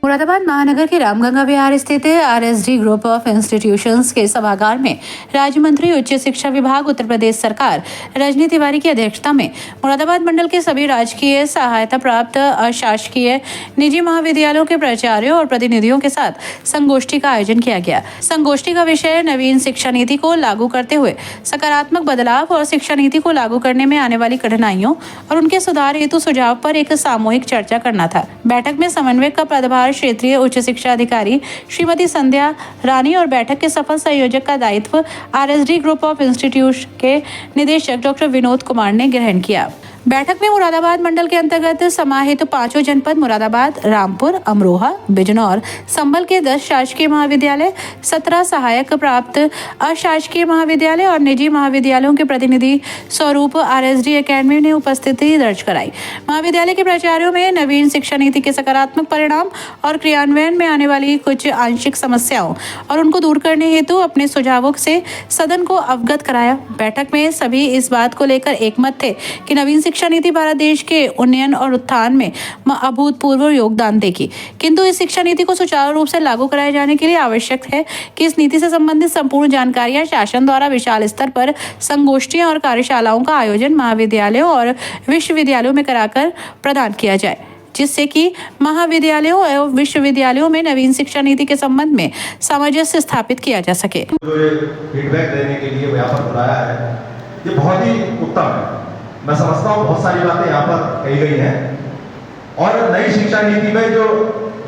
मुरादाबाद महानगर के रामगंगा विहार स्थित आरएसडी ग्रुप ऑफ इंस्टीट्यूशंस के सभागार में राज्य मंत्री उच्च शिक्षा विभाग उत्तर प्रदेश सरकार रजनी तिवारी की अध्यक्षता में मुरादाबाद मंडल के सभी राजकीय सहायता प्राप्त अशासकीय निजी महाविद्यालयों के प्राचार्यों और प्रतिनिधियों के साथ संगोष्ठी का आयोजन किया गया। संगोष्ठी का विषय नवीन शिक्षा नीति को लागू करते हुए सकारात्मक बदलाव और शिक्षा नीति को लागू करने में आने वाली कठिनाइयों और उनके सुधार हेतु सुझाव पर एक सामूहिक चर्चा करना था। बैठक में समन्वयक का पदभार क्षेत्रीय उच्च शिक्षा अधिकारी श्रीमती संध्या रानी और बैठक के सफल संयोजक का दायित्व आरएसडी ग्रुप ऑफ इंस्टीट्यूट के निदेशक डॉक्टर विनोद कुमार ने ग्रहण किया। बैठक में मुरादाबाद मंडल के अंतर्गत समाहित 5 जनपद मुरादाबाद, रामपुर, अमरोहा, बिजनौर, संभल के 10 शासकीय महाविद्यालय, 17 सहायक प्राप्त अशासकीय महाविद्यालय और निजी महाविद्यालयों के प्रतिनिधि स्वरूप आरएसडी एकेडमी ने उपस्थिति दर्ज कराई। महाविद्यालय के प्राचार्यों में नवीन शिक्षा नीति के सकारात्मक परिणाम और क्रियान्वयन में आने वाली कुछ आंशिक समस्याओं और उनको दूर करने हेतु अपने सुझावों से सदन को अवगत कराया। बैठक में सभी इस बात को लेकर एकमत थे कि नवीन शिक्षा नीति भारत देश के उन्नयन और उत्थान में अभूतपूर्व योगदान देगी, किंतु इस शिक्षा नीति को सुचारू रूप से लागू कराए जाने के लिए आवश्यक है कि इस नीति से संबंधित संपूर्ण जानकारियां शासन द्वारा विशाल स्तर पर संगोष्ठियां और कार्यशालाओं का आयोजन महाविद्यालयों और विश्वविद्यालयों में कराकर प्रदान किया जाए, जिससे कि महाविद्यालयों एवं विश्वविद्यालयों में नवीन शिक्षा नीति के संबंध में सामंजस्य स्थापित किया जा सके। फीडबैक देने के लिए यहाँ पर बुलाया है, ये बहुत ही उत्तम है। मैं समझता हूँ बहुत सारी बातें यहाँ पर कही गई हैं और नई शिक्षा नीति में जो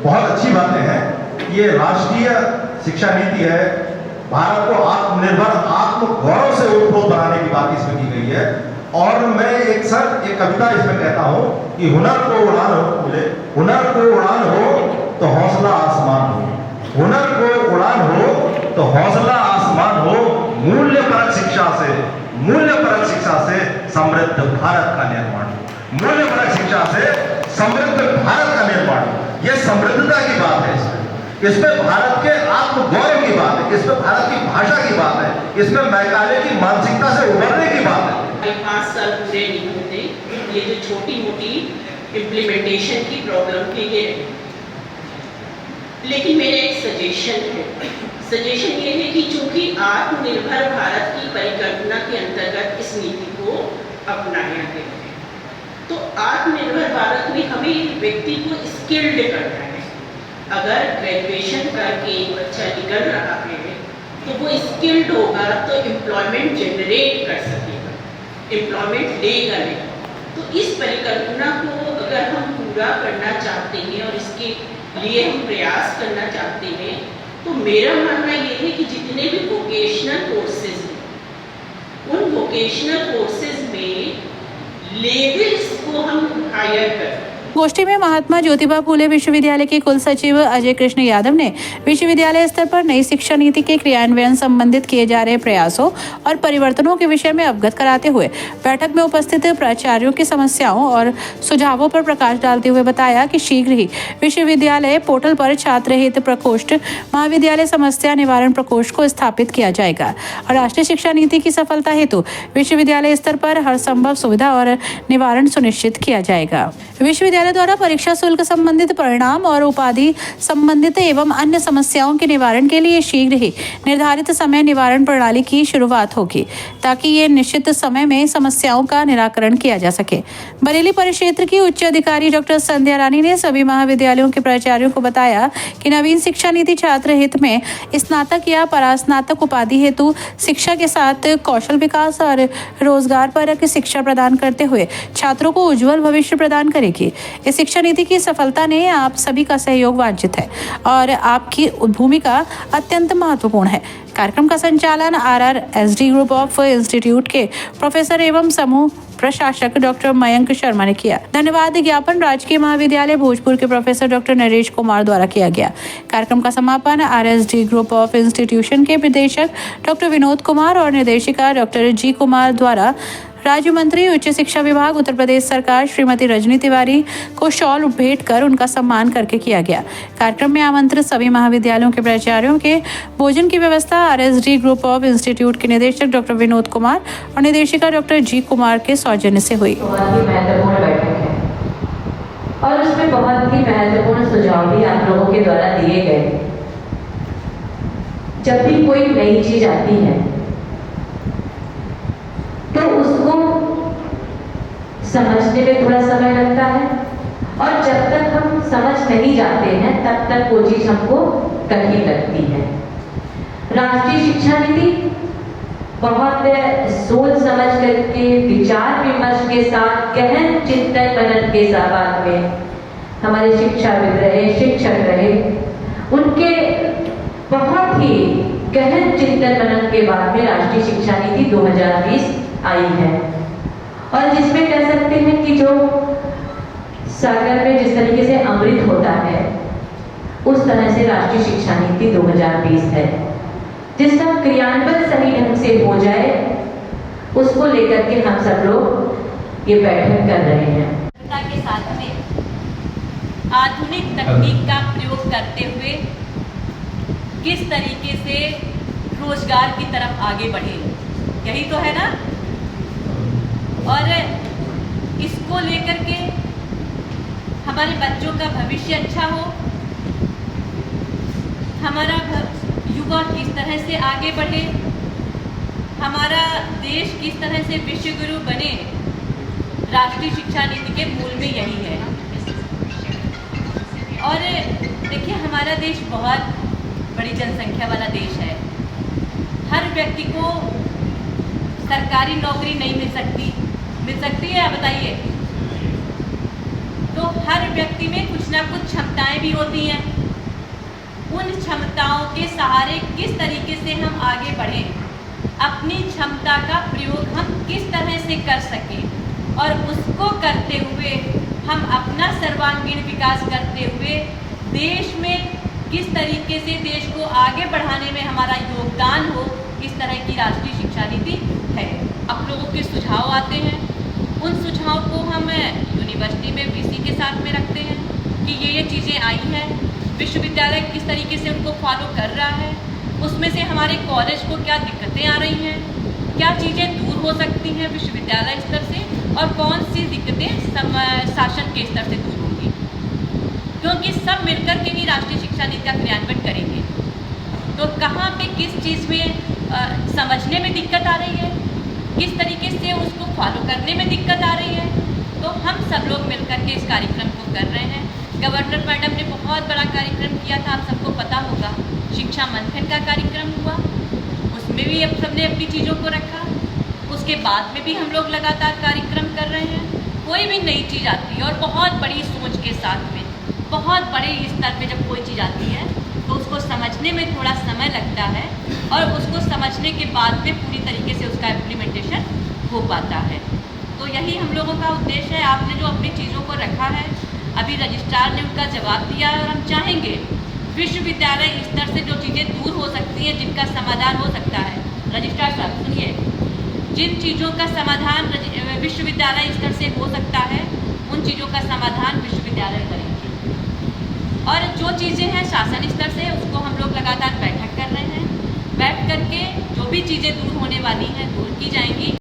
बहुत अच्छी बातें हैं, ये राष्ट्रीय शिक्षा नीति है। भारत को आत्मनिर्भर आत्मगौरव से ओतप्रोत बनाने की बात इसमें की गई है। और मैं एक कविता इसमें कहता हूँ कि हुनर को उड़ान हो तो हौसला आसमान हो, हुनर को उड़ान हो तो हौसला आसमान हो, मूल्यपरक शिक्षा से समृद्ध भारत का निर्माण, मूल्यपरक शिक्षा से समृद्ध भारत का निर्माण। यह समृद्धता की बात है, इसमें भारत के आत्मगौरव की बात है, इसमें भारत की भाषा की बात है, इसमें मैकाले की मानसिकता से उभरने की बात है। 5 साल पूरे नहीं होते, ये जो छोटी मोटी इम्प्लीमेंटेशन की प्रॉब्लम के लिए, लेकिन मेरा एक सजेशन ये है कि चूंकि आत्मनिर्भर भारत की परिकल्पना के अंतर्गत इस नीति को अपनाया गया है, तो आत्मनिर्भर भारत में हमें व्यक्ति को स्किल्ड करना है। अगर ग्रेजुएशन करके बच्चा निकल रहा है तो वो स्किल्ड होगा तो एम्प्लॉयमेंट जनरेट कर सकेगा, एम्प्लॉयमेंट लेगा नहीं। तो इस परिकल्पना को अगर हम पूरा करना चाहते हैं और इसके लिए हम प्रयास करना चाहते हैं, तो मेरा मानना ये है कि जितने भी वोकेशनल कोर्सेज हैं, उन वोकेशनल कोर्सेज में लेवल्स को हम हायर करें। गोष्ठी में महात्मा ज्योतिबा फूले विश्वविद्यालय के कुल सचिव अजय कृष्ण यादव ने विश्वविद्यालय स्तर पर नई शिक्षा नीति के क्रियान्वयन संबंधित किए जा रहे प्रयासों और परिवर्तनों के विषय में अवगत कराते हुए बैठक में उपस्थित प्राचार्यों की समस्याओं और सुझावों पर प्रकाश डालते हुए बताया कि शीघ्र ही विश्वविद्यालय पोर्टल पर छात्र हित प्रकोष्ठ, महाविद्यालय समस्या निवारण प्रकोष्ठ को स्थापित किया जाएगा और राष्ट्रीय शिक्षा नीति की सफलता हेतु विश्वविद्यालय स्तर पर हर संभव सुविधा और निवारण सुनिश्चित किया जाएगा। विश्वविद्यालय द्वारा परीक्षा शुल्क संबंधित परिणाम और उपाधि संबंधित एवं अन्य समस्याओं के निवारण के लिए शीघ्र ही निर्धारित समय निवारण प्रणाली की शुरुआत होगी, ताकि ये निश्चित समय में समस्याओं का निराकरण किया जा सके। बरेली परिक्षेत्र की उच्च अधिकारी डॉक्टर संध्या रानी ने सभी महाविद्यालयों के प्राचार्यों को बताया कि नवीन शिक्षा नीति छात्र हित में स्नातक या परास्नातक उपाधि हेतु शिक्षा के साथ कौशल विकास और रोजगार परक शिक्षा प्रदान करते हुए छात्रों को उज्जवल भविष्य प्रदान करेगी। इस शिक्षा नीति की सफलता ने आप सभी का सहयोग वांछित है और आपकी भूमिका अत्यंत महत्वपूर्ण है। कार्यक्रम का संचालन आरएसडी ग्रुप ऑफ इंस्टीट्यूट के प्रोफेसर एवं समूह प्रशासक डॉक्टर मयंक शर्मा ने किया। धन्यवाद ज्ञापन राजकीय महाविद्यालय भोजपुर के प्रोफेसर डॉक्टर नरेश कुमार द्वारा किया गया। कार्यक्रम का समापन आरएसडी ग्रुप ऑफ इंस्टीट्यूशन के निदेशक डॉक्टर विनोद कुमार और निर्देशिका डॉक्टर जी कुमार द्वारा राज्य मंत्री उच्च शिक्षा विभाग उत्तर प्रदेश सरकार श्रीमती रजनी तिवारी को शॉल भेंट कर उनका सम्मान करके किया गया। कार्यक्रम में आमंत्रित सभी महाविद्यालयों के प्राचार्यों के भोजन की व्यवस्था आरएसडी ग्रुप ऑफ इंस्टीट्यूट के निदेशक डॉक्टर विनोद कुमार और निर्देशिका डॉक्टर जी कुमार के सौजन्य से हुई। और उसमें बहुत ही महत्वपूर्ण सुझाव भी आप लोगों के द्वारा दिए गए। जब भी कोई नई चीज आती है तो उसको समझने में थोड़ा समय लगता है, और जब तक हम समझ नहीं जाते हैं तब तक वो चीज हमको कठिन लगती है। राष्ट्रीय शिक्षा नीति बहुत सोच समझ करके, विचार विमर्श के साथ, गहन चिंतन मनन के साथ में हमारे शिक्षाविद रहे, शिक्षक रहे, उनके बहुत ही गहन चिंतन मनन के बाद में राष्ट्रीय शिक्षा नीति 2020 आई है। और जिसमें कह सकते हैं कि जो सागर में जिस तरीके से अमृत होता है उस तरह से राष्ट्रीय शिक्षा नीति 2020 है, जिसका क्रियान्वयन सही ढंग से हो जाए उसको लेकर के हम सब लोग ये बैठक कर रहे हैं। के साथ में आधुनिक तकनीक का प्रयोग करते हुए किस तरीके से रोजगार की तरफ आगे बढ़े, यही तो है ना। और इसको लेकर के हमारे बच्चों का भविष्य अच्छा हो, हमारा युवा किस तरह से आगे बढ़े, हमारा देश किस तरह से विश्व गुरु बने, राष्ट्रीय शिक्षा नीति के मूल में यही है। और देखिए, हमारा देश बहुत बड़ी जनसंख्या वाला देश है। हर व्यक्ति को सरकारी नौकरी नहीं मिल सकती है, बताइए। तो हर व्यक्ति में कुछ ना कुछ क्षमताएं भी होती हैं। उन क्षमताओं के सहारे किस तरीके से हम आगे बढ़ें, अपनी क्षमता का प्रयोग हम किस तरह से कर सकें, और उसको करते हुए हम अपना सर्वांगीण विकास करते हुए देश में किस तरीके से देश को आगे बढ़ाने में हमारा योगदान हो, इस तरह की राष्ट्रीय शिक्षा नीति है। आप लोगों के सुझाव आते हैं, उन सुझाव को हम यूनिवर्सिटी में वीसी के साथ में रखते हैं कि ये चीज़ें आई हैं, विश्वविद्यालय किस तरीके से उनको फॉलो कर रहा है, उसमें से हमारे कॉलेज को क्या दिक्कतें आ रही हैं, क्या चीज़ें दूर हो सकती हैं विश्वविद्यालय स्तर से, और कौन सी दिक्कतें शासन के स्तर से दूर होंगी, क्योंकि सब मिलकर के ही राष्ट्रीय शिक्षा नीति का क्रियान्वयन करेंगे। तो कहाँ पे किस चीज़ में समझने में दिक्कत आ रही है, किस तरीके से उसको फॉलो करने में दिक्कत आ रही है, तो हम सब लोग मिलकर के इस कार्यक्रम को कर रहे हैं। गवर्नर मैडम ने बहुत बड़ा कार्यक्रम किया था, आप सबको पता होगा, शिक्षा मंथन का कार्यक्रम हुआ, उसमें भी अब सबने अपनी चीज़ों को रखा। उसके बाद में भी हम लोग लगातार कार्यक्रम कर रहे हैं। कोई भी नई चीज़ आती है और बहुत बड़ी सोच के साथ में, बहुत बड़े स्तर पे जब कोई चीज़ आती है तो उसको समझने में थोड़ा समय लगता है, और उसको समझने के बाद में पूरी तरीके से उसका इम्प्लीमेंटेशन हो पाता है। तो यही हम लोगों का उद्देश्य है। आपने जो अपनी चीज़ों को रखा है, अभी रजिस्ट्रार ने उनका जवाब दिया है, और हम चाहेंगे विश्वविद्यालय स्तर से जो चीज़ें दूर हो सकती हैं, जिनका समाधान हो सकता है, रजिस्ट्रार साहब सुनिए, जिन चीज़ों का समाधान विश्वविद्यालय स्तर से हो सकता है, उन चीज़ों का समाधान विश्वविद्यालय करेंगे, और जो चीज़ें हैं शासन स्तर से, उसको हम लोग लगातार बैठक कर रहे हैं। बैठ करके जो भी चीज़ें दूर होने वाली हैं दूर की जाएंगी।